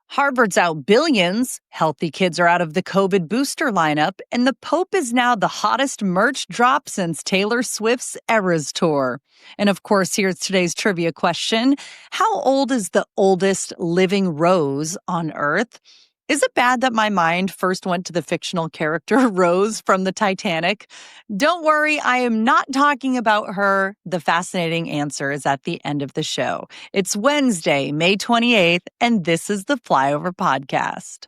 Harvard's out billions, healthy kids are out of the COVID booster lineup, and the Pope is now the hottest merch drop since Taylor Swift's Eras Tour. And of course, here's today's trivia question. How old is the oldest living rose on Earth? Is it bad that my mind first went to the fictional character Rose from the Titanic? Don't worry, I am not talking about her. The fascinating answer is at the end of the show. It's Wednesday, May 28th, and this is the Flyover Podcast.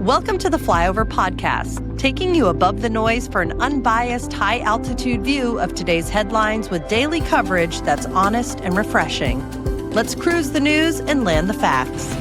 Welcome to the Flyover Podcast, taking you above the noise for an unbiased, high-altitude view of today's headlines with daily coverage that's honest and refreshing. Let's cruise the news and land the facts.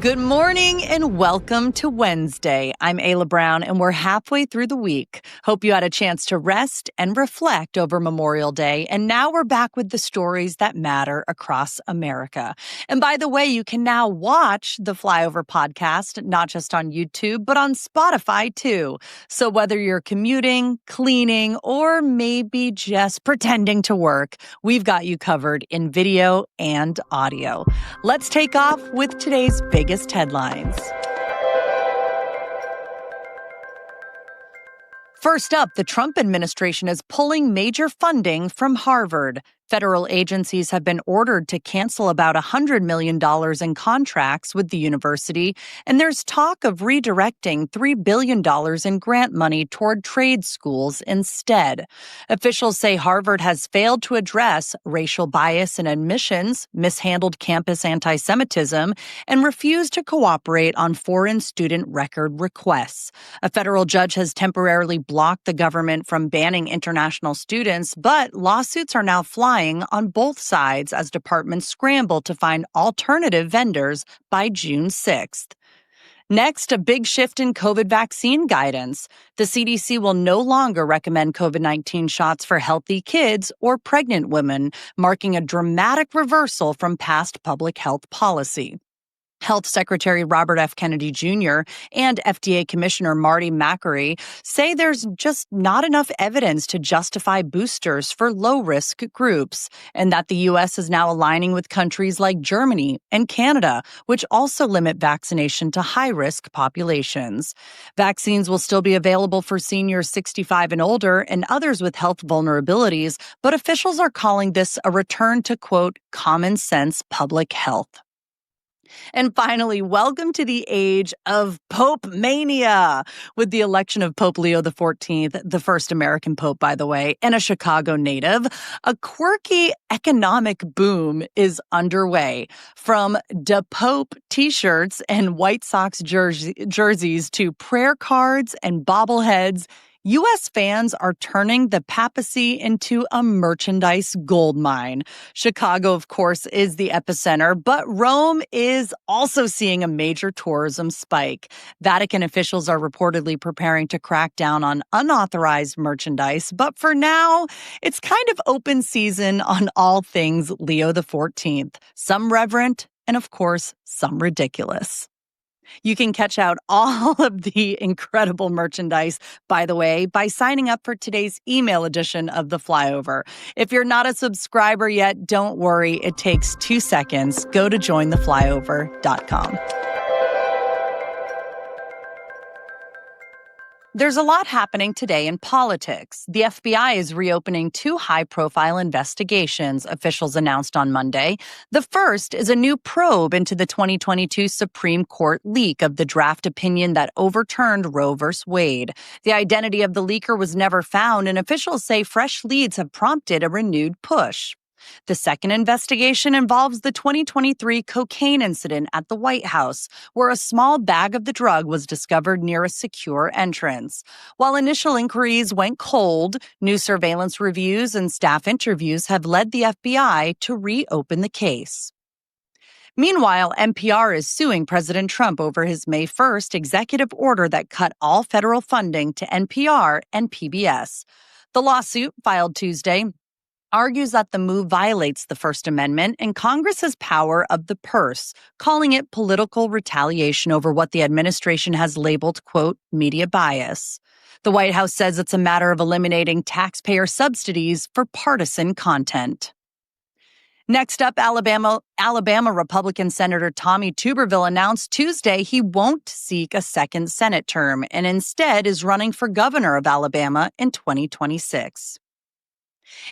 Good morning and welcome to Wednesday. I'm Ayla Brown and we're halfway through the week. Hope you had a chance to rest and reflect over Memorial Day. And now we're back with the stories that matter across America. And by the way, you can now watch the Flyover Podcast, not just on YouTube, but on Spotify too. So whether you're commuting, cleaning, or maybe just pretending to work, we've got you covered in video and audio. Let's take off with today's biggest headlines. First up, the Trump administration is pulling major funding from Harvard. Federal agencies have been ordered to cancel about $100 million in contracts with the university, and there's talk of redirecting $3 billion in grant money toward trade schools instead. Officials say Harvard has failed to address racial bias in admissions, mishandled campus anti-Semitism, and refused to cooperate on foreign student record requests. A federal judge has temporarily blocked the government from banning international students, but lawsuits are now flying on both sides as departments scramble to find alternative vendors by June 6th. Next, a big shift in COVID vaccine guidance. The CDC will no longer recommend COVID-19 shots for healthy kids or pregnant women, marking a dramatic reversal from past public health policy. Health Secretary Robert F. Kennedy Jr. and FDA Commissioner Marty Makary say there's just not enough evidence to justify boosters for low-risk groups, and that the U.S. is now aligning with countries like Germany and Canada, which also limit vaccination to high-risk populations. Vaccines will still be available for seniors 65 and older and others with health vulnerabilities, but officials are calling this a return to, quote, common sense public health. And finally, welcome to the age of Popemania. With the election of Pope Leo XIV, the first American pope, by the way, and a Chicago native, a quirky economic boom is underway. From Da Pope t-shirts and White Sox jerseys to prayer cards and bobbleheads, U.S. fans are turning the papacy into a merchandise goldmine. Chicago, of course, is the epicenter, but Rome is also seeing a major tourism spike. Vatican officials are reportedly preparing to crack down on unauthorized merchandise, but for now, it's kind of open season on all things Leo XIV. Some reverent, and of course, some ridiculous. You can catch out all of the incredible merchandise, by the way, by signing up for today's email edition of The Flyover. If you're not a subscriber yet, don't worry. It takes 2 seconds. Go to jointheflyover.com. There's a lot happening today in politics. The FBI is reopening 2 high-profile investigations, officials announced on Monday. The first is a new probe into the 2022 Supreme Court leak of the draft opinion that overturned Roe v. Wade. The identity of the leaker was never found, and officials say fresh leads have prompted a renewed push. The second investigation involves the 2023 cocaine incident at the White House, where a small bag of the drug was discovered near a secure entrance. While initial inquiries went cold, new surveillance reviews and staff interviews have led the FBI to reopen the case. Meanwhile, NPR is suing President Trump over his May 1st executive order that cut all federal funding to NPR and PBS. The lawsuit, filed Tuesday, argues that the move violates the First Amendment and Congress's power of the purse, calling it political retaliation over what the administration has labeled, quote, media bias. The White House says it's a matter of eliminating taxpayer subsidies for partisan content. Next up, Alabama Republican Senator Tommy Tuberville announced Tuesday he won't seek a second Senate term and instead is running for governor of Alabama in 2026.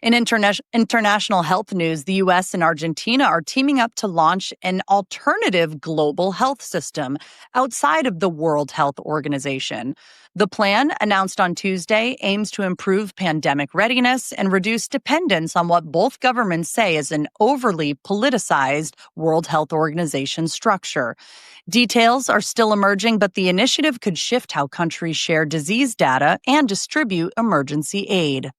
In international health news, the U.S. and Argentina are teaming up to launch an alternative global health system outside of the World Health Organization. The plan, announced on Tuesday, aims to improve pandemic readiness and reduce dependence on what both governments say is an overly politicized World Health Organization structure. Details are still emerging, but the initiative could shift how countries share disease data and distribute emergency aid.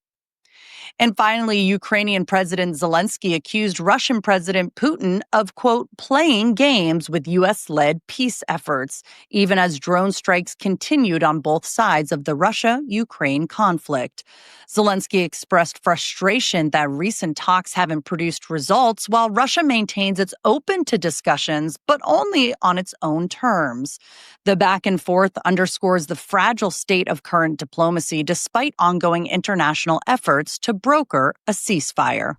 And finally, Ukrainian President Zelensky accused Russian President Putin of, quote, playing games with U.S.-led peace efforts, even as drone strikes continued on both sides of the Russia-Ukraine conflict. Zelensky expressed frustration that recent talks haven't produced results, while Russia maintains it's open to discussions, but only on its own terms. The back and forth underscores the fragile state of current diplomacy, despite ongoing international efforts to broker a ceasefire.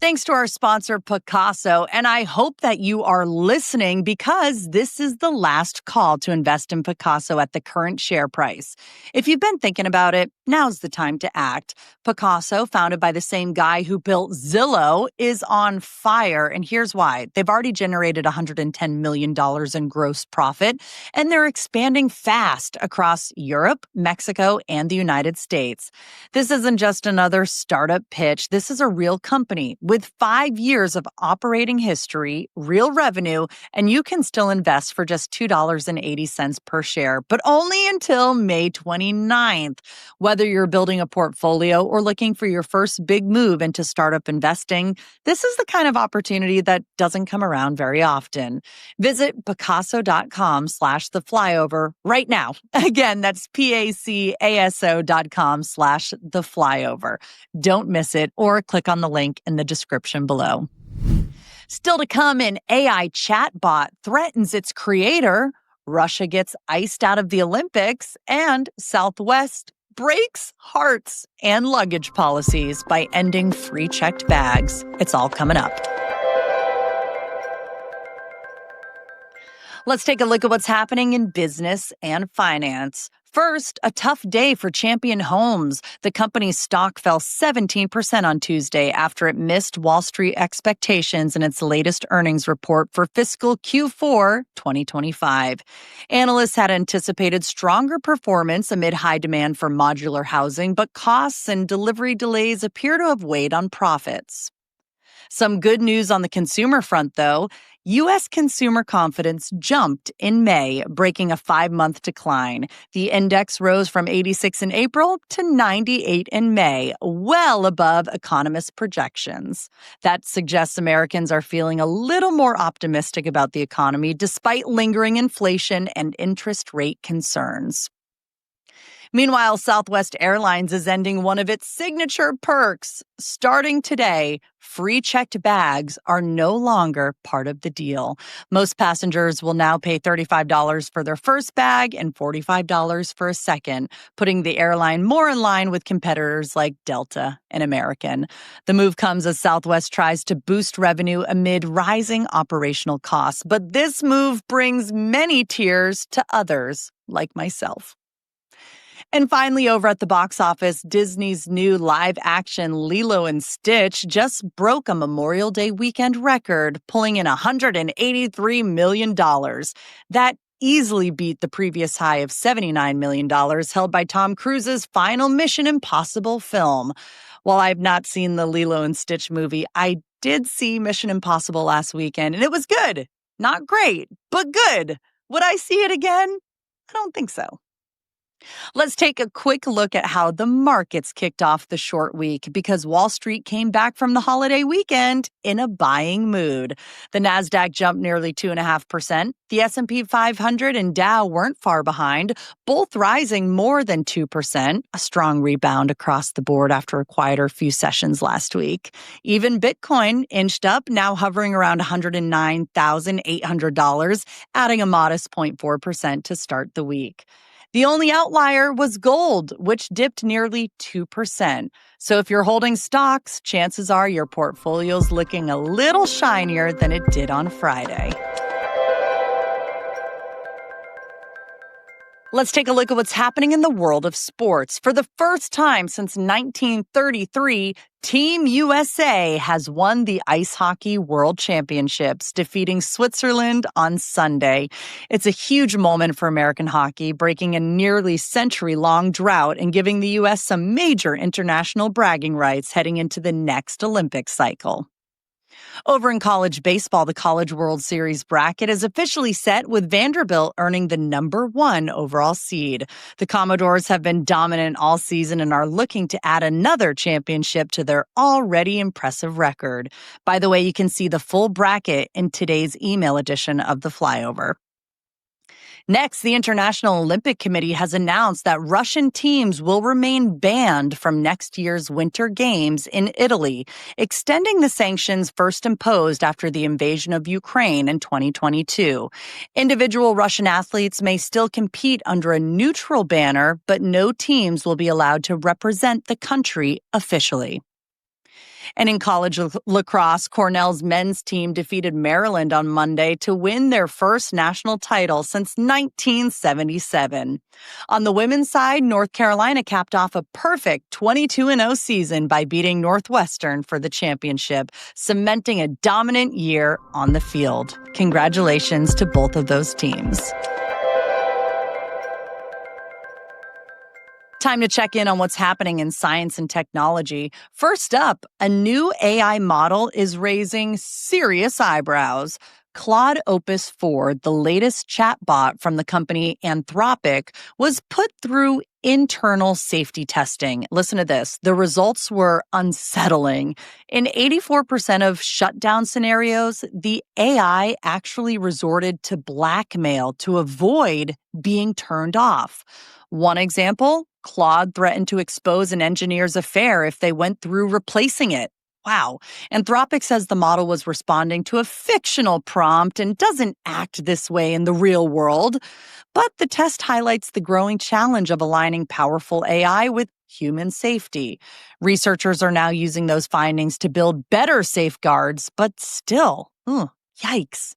Thanks to our sponsor, Picasso, and I hope that you are listening because this is the last call to invest in Picasso at the current share price. If you've been thinking about it, now's the time to act. Picasso, founded by the same guy who built Zillow, is on fire, and here's why. They've already generated $110 million in gross profit, and they're expanding fast across Europe, Mexico, and the United States. This isn't just another startup pitch. This is a real company with 5 years of operating history, real revenue, and you can still invest for just $2.80 per share, but only until May 29th. Whether you're building a portfolio or looking for your first big move into startup investing, this is the kind of opportunity that doesn't come around very often. Visit Picasso.com/theflyover right now. Again, that's PACASO.com/theflyover. Don't miss it or click on the link in the description below. Still to come, an AI chatbot threatens its creator, Russia gets iced out of the Olympics, and Southwest breaks hearts and luggage policies by ending free checked bags. It's all coming up. Let's take a look at what's happening in business and finance. First, a tough day for Champion Homes. The company's stock fell 17% on Tuesday after it missed Wall Street expectations in its latest earnings report for fiscal Q4 2025. Analysts had anticipated stronger performance amid high demand for modular housing, but costs and delivery delays appear to have weighed on profits. Some good news on the consumer front, though. U.S. consumer confidence jumped in May, breaking a 5-month decline. The index rose from 86 in April to 98 in May, well above economists' projections. That suggests Americans are feeling a little more optimistic about the economy despite lingering inflation and interest rate concerns. Meanwhile, Southwest Airlines is ending one of its signature perks. Starting today, free checked bags are no longer part of the deal. Most passengers will now pay $35 for their first bag and $45 for a second, putting the airline more in line with competitors like Delta and American. The move comes as Southwest tries to boost revenue amid rising operational costs. But this move brings many tears to others like myself. And finally, over at the box office, Disney's new live-action Lilo and Stitch just broke a Memorial Day weekend record, pulling in $183 million. That easily beat the previous high of $79 million held by Tom Cruise's final Mission Impossible film. While I've not seen the Lilo and Stitch movie, I did see Mission Impossible last weekend, and it was good. Not great, but good. Would I see it again? I don't think so. Let's take a quick look at how the markets kicked off the short week because Wall Street came back from the holiday weekend in a buying mood. The Nasdaq jumped nearly 2.5%. The S&P 500 and Dow weren't far behind, both rising more than 2%, a strong rebound across the board after a quieter few sessions last week. Even Bitcoin inched up, now hovering around $109,800, adding a modest 0.4% to start the week. The only outlier was gold, which dipped nearly 2%. So if you're holding stocks, chances are your portfolio's looking a little shinier than it did on Friday. Let's take a look at what's happening in the world of sports. For the first time since 1933, Team USA has won the Ice Hockey World Championships, defeating Switzerland on Sunday. It's a huge moment for American hockey, breaking a nearly century-long drought and giving the U.S. some major international bragging rights heading into the next Olympic cycle. Over in college baseball, the College World Series bracket is officially set, with Vanderbilt earning the number 1 overall seed. The Commodores have been dominant all season and are looking to add another championship to their already impressive record. By the way, you can see the full bracket in today's email edition of the Flyover. Next, the International Olympic Committee has announced that Russian teams will remain banned from next year's Winter Games in Italy, extending the sanctions first imposed after the invasion of Ukraine in 2022. Individual Russian athletes may still compete under a neutral banner, but no teams will be allowed to represent the country officially. And in college lacrosse, Cornell's men's team defeated Maryland on Monday to win their first national title since 1977. On the women's side, North Carolina capped off a perfect 22-0 season by beating Northwestern for the championship, cementing a dominant year on the field. Congratulations to both of those teams. Time to check in on what's happening in science and technology. First up, a new AI model is raising serious eyebrows. Claude Opus 4, the latest chatbot from the company Anthropic, was put through internal safety testing. Listen to this. The results were unsettling. In 84% of shutdown scenarios, the AI actually resorted to blackmail to avoid being turned off. One example, Claude threatened to expose an engineer's affair if they went through replacing it. Wow. Anthropic says the model was responding to a fictional prompt and doesn't act this way in the real world. But the test highlights the growing challenge of aligning powerful AI with human safety. Researchers are now using those findings to build better safeguards, but still, yikes.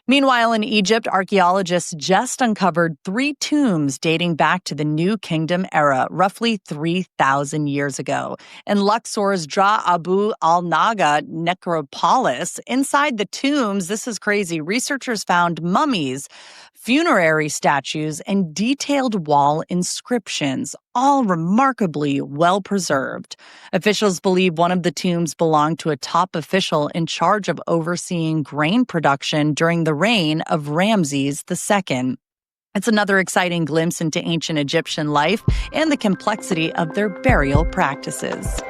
Meanwhile, in Egypt, archaeologists just uncovered 3 tombs dating back to the New Kingdom era, roughly 3,000 years ago. In Luxor's Dra Abu al-Naga necropolis, inside the tombs, this is crazy, researchers found mummies, funerary statues, and detailed wall inscriptions, all remarkably well preserved. Officials believe one of the tombs belonged to a top official in charge of overseeing grain production during the reign of Ramses II. It's another exciting glimpse into ancient Egyptian life and the complexity of their burial practices.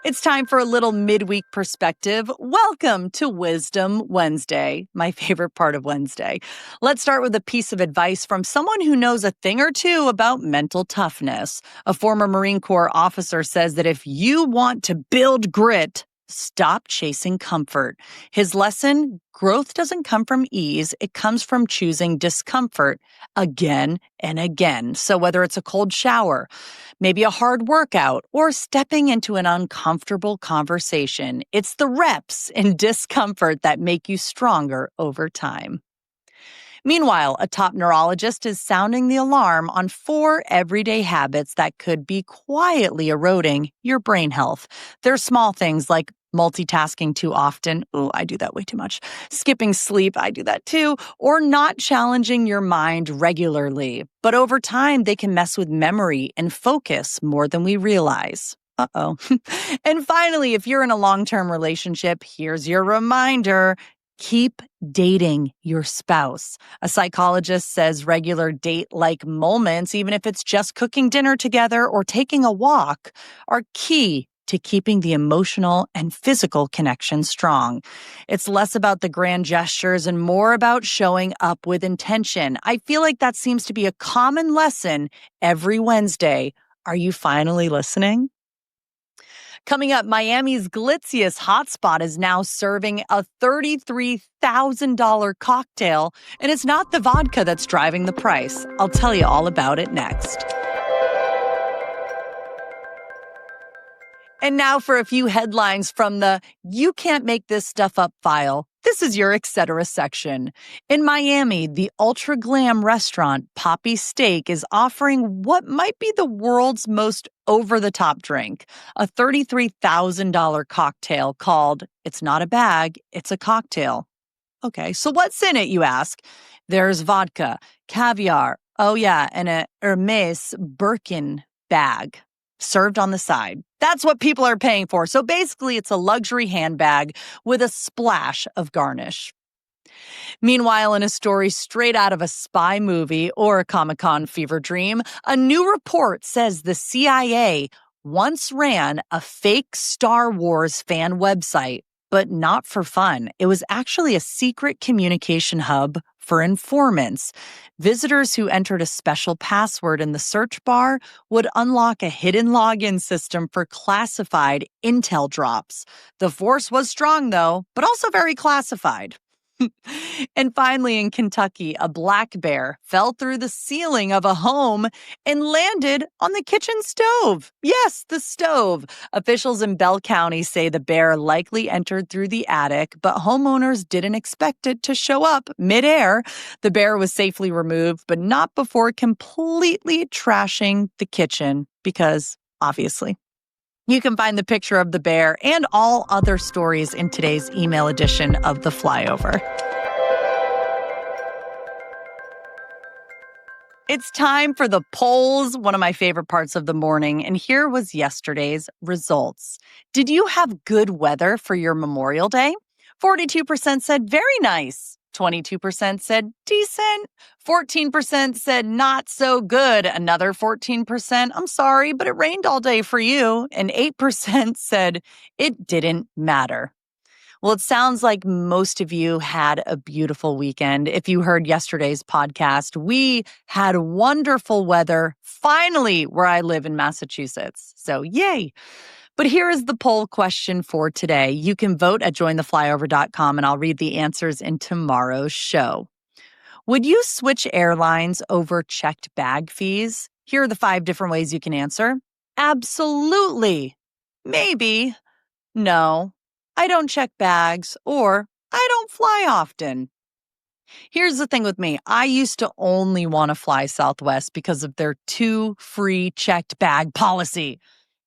It's time for a little midweek perspective. Welcome to Wisdom Wednesday, my favorite part of Wednesday. Let's start with a piece of advice from someone who knows a thing or two about mental toughness. A former Marine Corps officer says that if you want to build grit, stop chasing comfort. His lesson, growth doesn't come from ease. It comes from choosing discomfort again and again. So whether it's a cold shower, maybe a hard workout, or stepping into an uncomfortable conversation, it's the reps in discomfort that make you stronger over time. Meanwhile, a top neurologist is sounding the alarm on 4 everyday habits that could be quietly eroding your brain health. They're small things like multitasking too often. Oh, I do that way too much. Skipping sleep. I do that too. Or not challenging your mind regularly. But over time, they can mess with memory and focus more than we realize. Uh-oh. And finally, if you're in a long-term relationship, here's your reminder. Keep dating your spouse. A psychologist says regular date-like moments, even if it's just cooking dinner together or taking a walk, are key to keeping the emotional and physical connection strong. It's less about the grand gestures and more about showing up with intention. I feel like that seems to be a common lesson every Wednesday. Are you finally listening? Coming up, Miami's glitziest hotspot is now serving a $33,000 cocktail, and it's not the vodka that's driving the price. I'll tell you all about it next. And now for a few headlines from the You Can't Make This Stuff Up file. This is your etc. section. In Miami, the ultra glam restaurant Poppy Steak is offering what might be the world's most over-the-top drink, a $33,000 cocktail called It's Not a Bag, It's a Cocktail. Okay, so what's in it, you ask? There's vodka, caviar, and a Hermes Birkin bag served on the side. That's what people are paying for. So basically, it's a luxury handbag with a splash of garnish. Meanwhile, in a story straight out of a spy movie or a Comic-Con fever dream, a new report says the CIA once ran a fake Star Wars fan website, but not for fun. It was actually a secret communication hub for informants. Visitors who entered a special password in the search bar would unlock a hidden login system for classified intel drops. The force was strong, though, but also very classified. And finally, in Kentucky, a black bear fell through the ceiling of a home and landed on the kitchen stove. Yes, the stove. Officials in Bell County say the bear likely entered through the attic, but homeowners didn't expect it to show up midair. The bear was safely removed, but not before completely trashing the kitchen because, obviously. You can find the picture of the bear and all other stories in today's email edition of The Flyover. It's time for the polls, one of my favorite parts of the morning, and here was yesterday's results. Did you have good weather for your Memorial Day? 42% said very nice. 22% said decent. 14% said not so good. Another 14%, I'm sorry, but it rained all day for you. And 8% said it didn't matter. Well, it sounds like most of you had a beautiful weekend. If you heard yesterday's podcast, we had wonderful weather, finally, where I live in Massachusetts. So yay. But here is the poll question for today. You can vote at jointheflyover.com, and I'll read the answers in tomorrow's show. Would you switch airlines over checked bag fees? Here are the 5 different ways you can answer. Absolutely. Maybe. No. I don't check bags. Or I don't fly often. Here's the thing with me. I used to only want to fly Southwest because of their 2 free checked bag policy.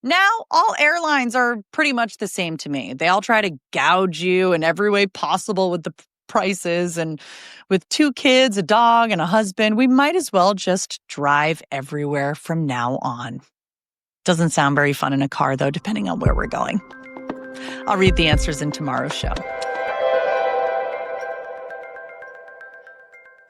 Now, all airlines are pretty much the same to me. They all try to gouge you in every way possible with the prices. And with 2 kids, a dog, and a husband, we might as well just drive everywhere from now on. Doesn't sound very fun in a car, though, depending on where we're going. I'll read the answers in tomorrow's show.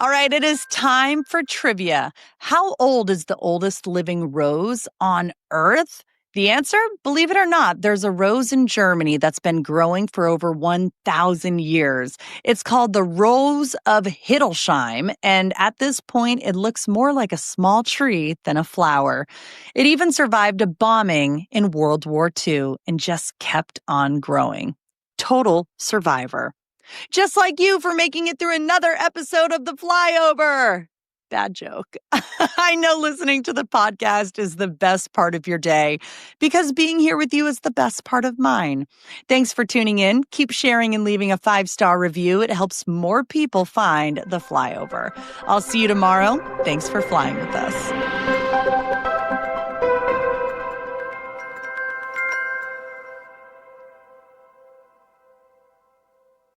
All right, it is time for trivia. How old is the oldest living rose on Earth? The answer, believe it or not, there's a rose in Germany that's been growing for over 1,000 years. It's called the Rose of Hiddelsheim, and at this point, it looks more like a small tree than a flower. It even survived a bombing in World War II and just kept on growing. Total survivor. Just like you for making it through another episode of The Flyover. Bad joke. I know listening to the podcast is the best part of your day because being here with you is the best part of mine. Thanks for tuning in. Keep sharing and leaving a 5-star review. It helps more people find The Flyover. I'll see you tomorrow. Thanks for flying with us.